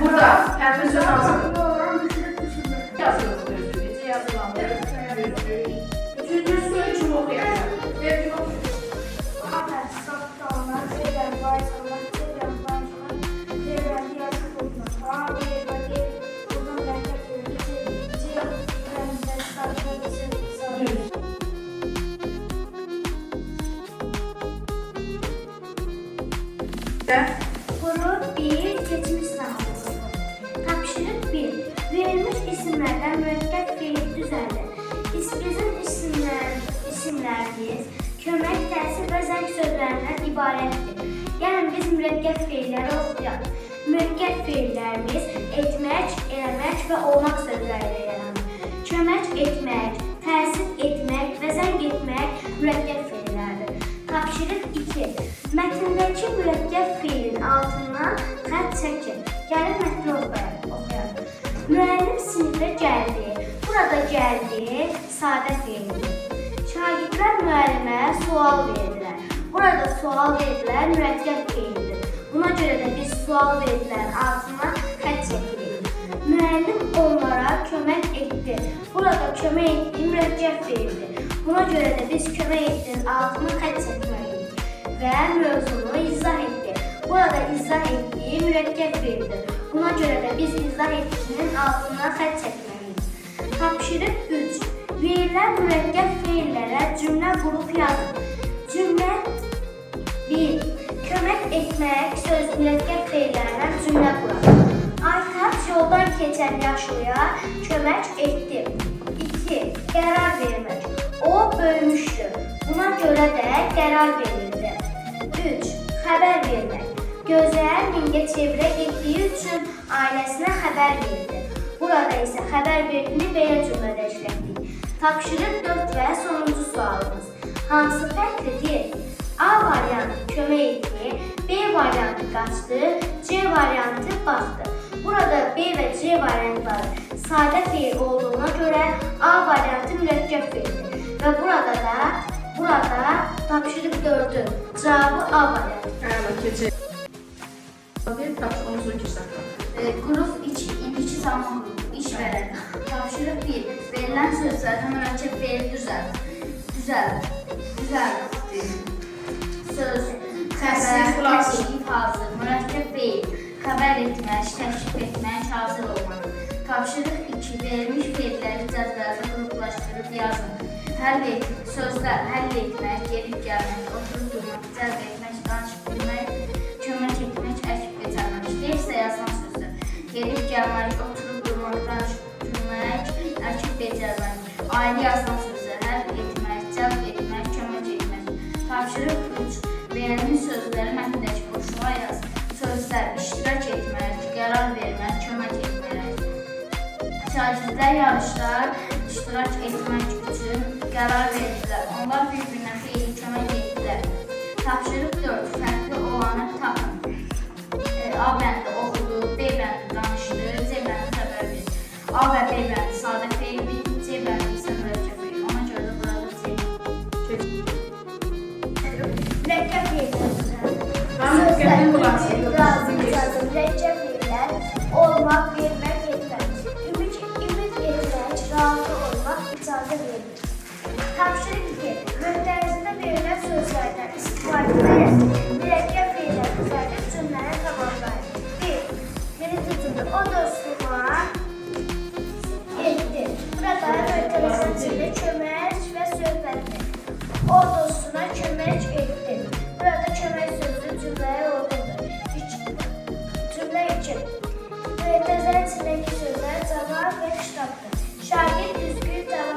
Burada hərfi söz hansı? Yazılır sözü. Necə yazılandır? Üçüncü söz kimi oxuyacaq. Bunu bir geçmiş zamanı. Tapşırık 1. Verilmiş isimlerden mürekkep fiil düzenli. Bizim isimlerimiz kömək, təsir və zəng sözlərindən ibarətdir. Yəni biz mürekkep fiilləri oxuyaq. Mürekkep fiillərimiz etmək, eləmək və olmaq sözləriyle yaranır. Kömək etmək, təsir etmək və zəng etmək mürekkep fiillərdir. Tapşırıq 2. Mətndəki mürekkep fiilin altından xətt çəkin. Gəlin mətni oxuyaq. Müəllim sinifə gəldi. Burada gəldi sadə fiildir. Şagirdlər müəllimə sual verdilər. Burada sual verdilər mürekkep fiildir. Buna görə də biz sual verdilər altından xətt çəkirik. Müəllim onlara kömək etdi. Burada kömək etdi mürekkep fiildir. Buna görə də biz kömək etdinin altından xətt çəkməliyik və mövzunu izah etdi. Burada izah etdiyi mürekkep fiildir. Buna görə də biz izah etdinin altından xətt çəkməliyik. Tapşırıq 3. Verilən mürekkep fiillərə cümlə qrup yazın. Cümlə 1. Kömək etmək söz mürekkep fiillərdən cümlə quraq. Aytaç yoldan keçən yaşlıya kömək etdi. 2. Qərar vermək. O böyümüşdü. Buna görə də qərar verildi. 3. Xəbər vermək. Gözəl Mingəçevirə getdiyi üçün ailəsinə xəbər verdi. Burada isə xəbər verdiyini belə cümlədə işlətdik. Tapşırıq 4 və sonuncu sualımız. Hansı fərqlidir? A variantı kömək etdi, B variantı qaçdı, C variantı baxdı. Burada B və C variantları sadə fiil olduğuna görə A variantı mürekkep fiildir. Və burada tapşırıq 4'ün cevabı A variantı. Hələ keçək. Bir tapşırığımız o keçək. Qrup 2, indiki zaman qrupu, iş verən. Tapşırıq 1. Verilən sözlərdən mürekkep fiil düzəlt. Söz, xəbər, təşrif hazır, mürekkep fiil, xəbər etmək, təşrif etmək, hazır olmaq. Tapşırıq 2. Verilmiş fiilləri cədvəldə qruplaşdırıb yazın. Sözlər həll etmək, gedib gəlmək, oturub durmaq, cəlb etmək, danışıb bilmək, kömək etmək, əkib becərmək. İşte yazılan sözlər. Gedib gəlmək, oturub durmaq, danışıb bilmək, əkib becərmək. Ayrı yazılan sözlər. Həll etmək, cəlb etmək, kömək etmək. Tapşırıq 3. Verilmiş sözləri mətndəki boşluğa yaz. Sözlər iştirak etmək, qərar vermək, kömək etmək. Şagirdlər yarışda iştirak etmək üçün qərar verdilər. Onlar bir-birinə xeyli kömək etdilər. Tapşırıq 4. Fərqli olanı tapın. A bəndi oxudu, B bəndi danışdı, C bəndi xəbər verdi. A və B bəndi sadə fiil, C bəndi isə mürekkep fiil. Ona görə də burada C. Mürekkep fiillər. Mürekkep Mürekkep fiillər olmaq, vermək, etmək. Ümid etmək, razı olmaq, icazə vermək. Tapşırıq 2. Möhtərizində verilən sözlərdən istifadə edərək mürekkep fiillər üzərində cümləni tamamlayın. 1. Birinci cümlə. O dostuma getdi. Burada möhtərizində kömək və söhbətdir. O dostuna kömək etdi. Burada kömək sözü cümləyə uyğundur. Cümlə 2. Möhtərizənin içindəki sözlər cavab və kitabdır. Şagird düzgün cavab